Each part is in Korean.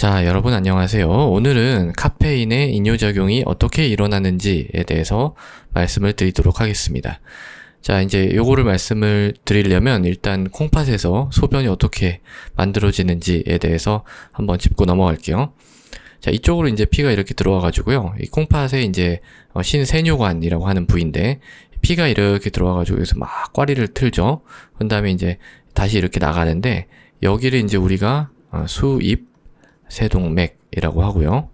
자, 여러분 안녕하세요. 오늘은 카페인의 이뇨작용이 어떻게 일어나는지에 대해서 말씀을 드리도록 하겠습니다. 자, 이제 요거를 말씀을 드리려면 일단 콩팥에서 소변이 어떻게 만들어지는지에 대해서 한번 짚고 넘어갈게요. 자, 이쪽으로 이제 피가 이렇게 들어와 가지고요. 이 콩팥에 이제 신세뇨관이라고 하는 부위인데 피가 이렇게 들어와 가지고 여기서 막 꽈리를 틀죠. 그 다음에 이제 다시 이렇게 나가는데 여기를 이제 우리가 수입 세동맥이라고 하고요. 요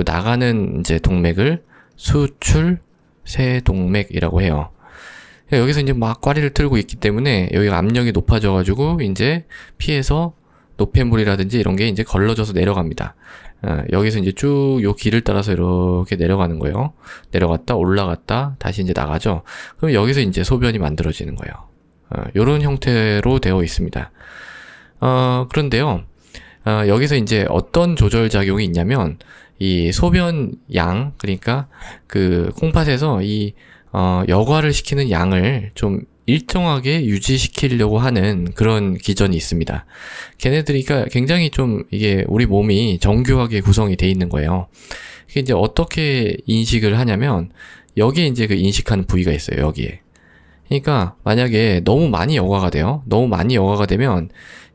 나가는 이제 동맥을 수출 세동맥이라고 해요. 여기서 이제 막 꽈리를 틀고 있기 때문에 여기가 압력이 높아져가지고 이제 피에서 노폐물이라든지 이런 게 이제 걸러져서 내려갑니다. 여기서 이제 쭉 요 길을 따라서 이렇게 내려가는 거예요. 내려갔다 올라갔다 다시 이제 나가죠. 그럼 여기서 이제 소변이 만들어지는 거예요. 요런 형태로 되어 있습니다. 그런데요. 여기서 이제 어떤 조절작용이 있냐면, 이 소변 양, 그러니까 그 콩팥에서 이, 여과를 시키는 양을 좀 일정하게 유지시키려고 하는 그런 기전이 있습니다. 걔네들이 그러니까 굉장히 좀 이게 우리 몸이 정교하게 구성이 돼 있는 거예요. 이게 이제 어떻게 인식을 하냐면, 여기에 이제 그 인식하는 부위가 있어요, 여기에. 그러니까 만약에 너무 많이 여과가 돼요. 너무 많이 여과가 되면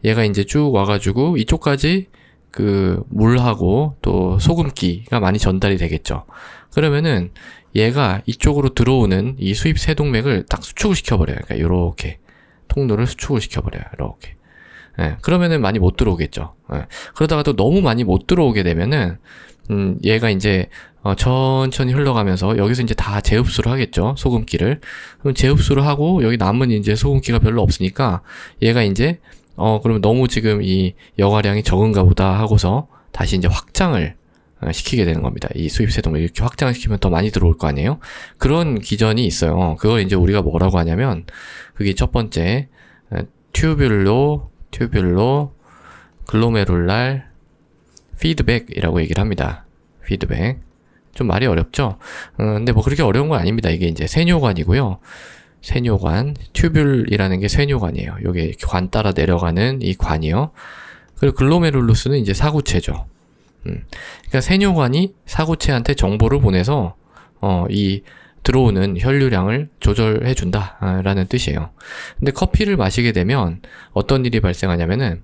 얘가 이제 쭉 와가지고 이쪽까지 그 물하고 또 소금기가 많이 전달이 되겠죠. 그러면은 얘가 이쪽으로 들어오는 이 수입 세동맥을 딱 수축을 시켜버려요. 그러니까 요렇게 통로를 수축을 시켜버려요. 이렇게. 그러면은 많이 못 들어오겠죠. 그러다가 또 너무 많이 못 들어오게 되면은 얘가 이제 천천히 흘러가면서 여기서 이제 다 재흡수를 하겠죠. 소금기를. 그럼 재흡수를 하고 여기 남은 이제 소금기가 별로 없으니까 얘가 이제 그러면 너무 지금 이 여과량이 적은가 보다 하고서 다시 이제 확장을 시키게 되는 겁니다. 이 수입세동을 이렇게 확장을 시키면 더 많이 들어올 거 아니에요? 그런 기전이 있어요. 그걸 이제 우리가 뭐라고 하냐면 그게 첫 번째 튜뷸로 글로메룰랄 피드백이라고 얘기를 합니다. 피드백. 좀 말이 어렵죠? 근데 뭐 그렇게 어려운 건 아닙니다. 이게 이제 세뇨관이고요. 세뇨관, 튜뷸이라는 게 세뇨관이에요. 요게 이렇게 관 따라 내려가는 이 관이요. 그리고 글로메룰루스는 이제 사구체죠. 그러니까 세뇨관이 사구체한테 정보를 보내서 이 들어오는 혈류량을 조절해 준다라는 뜻이에요. 근데 커피를 마시게 되면 어떤 일이 발생하냐면은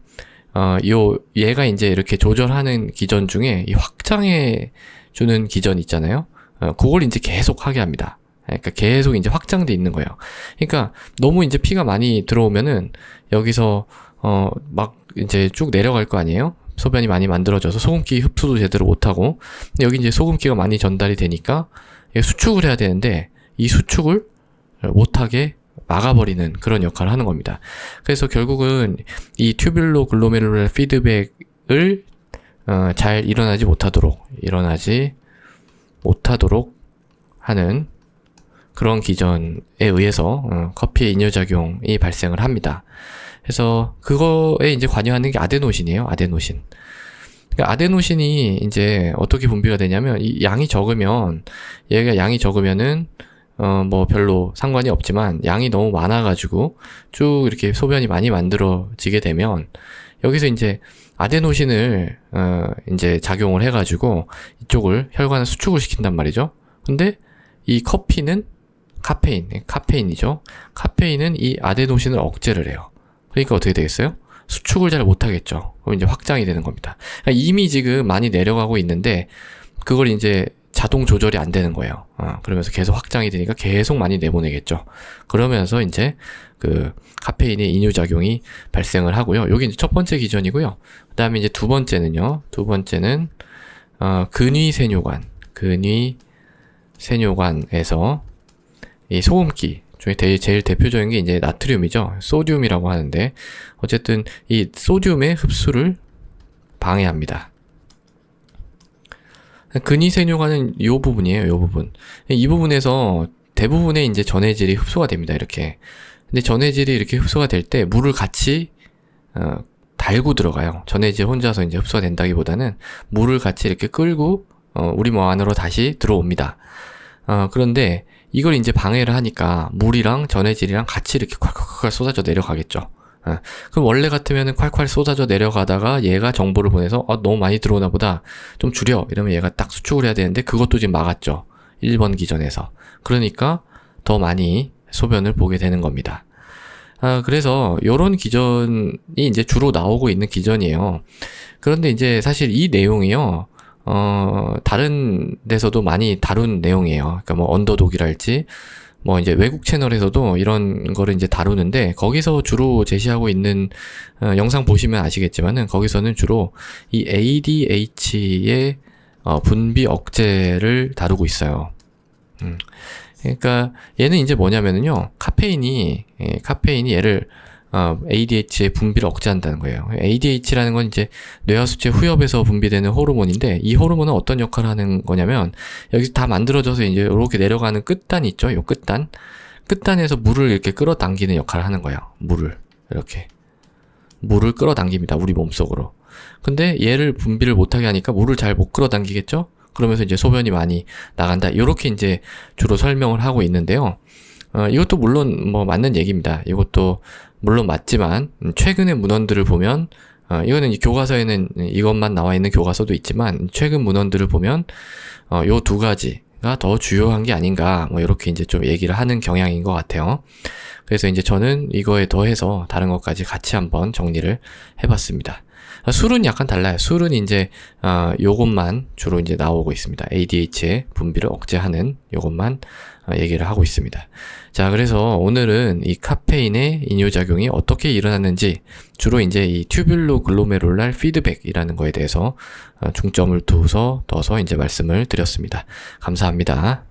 얘가 이제 이렇게 조절하는 기전 중에 이 확장해 주는 기전 있잖아요. 그걸 이제 계속 하게 합니다. 그러니까 계속 이제 확장돼 있는 거예요. 그러니까 너무 이제 피가 많이 들어오면은 여기서 막 이제 쭉 내려갈 거 아니에요? 소변이 많이 만들어져서 소금기 흡수도 제대로 못하고, 근데 여기 이제 소금기가 많이 전달이 되니까 수축을 해야 되는데 이 수축을 못하게 막아버리는 그런 역할을 하는 겁니다. 그래서 결국은 이 튜뷸로 글로메룰랄 피드백을 잘 일어나지 못하도록 하는 그런 기전에 의해서 커피의 이뇨작용이 발생을 합니다. 그래서 그거에 이제 관여하는 게 아데노신이에요. 아데노신. 그러니까 아데노신이 이제 어떻게 분비가 되냐면 이 양이 적으면 얘가 양이 적으면은 뭐 별로 상관이 없지만 양이 너무 많아가지고 쭉 이렇게 소변이 많이 만들어지게 되면 여기서 이제 아데노신을 이제 작용을 해가지고 이쪽을 혈관을 수축을 시킨단 말이죠. 근데 이 커피는 카페인이죠. 카페인은 이 아데노신을 억제를 해요. 그러니까 어떻게 되겠어요? 수축을 잘 못하겠죠. 그럼 이제 확장이 되는 겁니다. 그러니까 이미 지금 많이 내려가고 있는데 그걸 이제 자동 조절이 안 되는 거예요. 그러면서 계속 확장이 되니까 계속 많이 내보내겠죠. 그러면서 이제 그 카페인의 이뇨작용이 발생을 하고요. 여기 이제 첫 번째 기전이고요. 그 다음에 이제 두 번째는 근위세뇨관에서 이 소금기 중에 제일 대표적인 게 이제 나트륨이죠. 소듐이라고 하는데 어쨌든 이 소듐의 흡수를 방해합니다. 근위세뇨관은 이 부분이에요. 이 부분. 이 부분에서 대부분의 이제 전해질이 흡수가 됩니다. 이렇게. 근데 전해질이 이렇게 흡수가 될 때 물을 같이 달고 들어가요. 전해질 혼자서 이제 흡수가 된다기보다는 물을 같이 이렇게 끌고 우리 몸 안으로 다시 들어옵니다. 그런데 이걸 이제 방해를 하니까 물이랑 전해질이랑 같이 이렇게 콸콸콸 쏟아져 내려가겠죠. 그럼 원래 같으면은 콸콸 쏟아져 내려가다가 얘가 정보를 보내서 너무 많이 들어오나 보다 좀 줄여 이러면 얘가 딱 수축을 해야 되는데 그것도 지금 막았죠. 1번 기전에서. 그러니까 더 많이 소변을 보게 되는 겁니다. 그래서 요런 기전이 이제 주로 나오고 있는 기전이에요. 그런데 이제 사실 이 내용이요, 다른 데서도 많이 다룬 내용이에요. 그러니까 뭐 언더독이랄지, 뭐 이제 외국 채널에서도 이런 거를 이제 다루는데, 거기서 주로 제시하고 있는, 영상 보시면 아시겠지만은, 거기서는 주로 이 ADH의 분비 억제를 다루고 있어요. 그러니까 얘는 이제 뭐냐면은요, 카페인이 얘를 ADH의 분비를 억제한다는 거예요. ADH라는 건 이제 뇌하수체 후엽에서 분비되는 호르몬인데, 이 호르몬은 어떤 역할을 하는 거냐면, 여기서 다 만들어져서 이제 이렇게 내려가는 끝단 있죠? 요 끝단에서 물을 이렇게 끌어당기는 역할을 하는 거예요. 물을 끌어당깁니다. 우리 몸속으로. 근데 얘를 분비를 못하게 하니까 물을 잘 못 끌어당기겠죠? 그러면서 이제 소변이 많이 나간다. 이렇게 이제 주로 설명을 하고 있는데요. 이것도 물론 뭐 맞는 얘기입니다. 이것도 물론 맞지만 최근의 문헌들을 보면 이거는 교과서에는 이것만 나와 있는 교과서도 있지만 최근 문헌들을 보면 요 두 가지가 더 주요한 게 아닌가 뭐 이렇게 이제 좀 얘기를 하는 경향인 것 같아요. 그래서 이제 저는 이거에 더해서 다른 것까지 같이 한번 정리를 해봤습니다. 술은 약간 달라요. 술은 이제 요것만 주로 이제 나오고 있습니다. ADH의 분비를 억제하는 요것만 얘기를 하고 있습니다. 자, 그래서 오늘은 이 카페인의 이뇨작용이 어떻게 일어나는지 주로 이제 이 튜뷸로 글로메룰랄 피드백이라는 거에 대해서 중점을 둬서 이제 말씀을 드렸습니다. 감사합니다.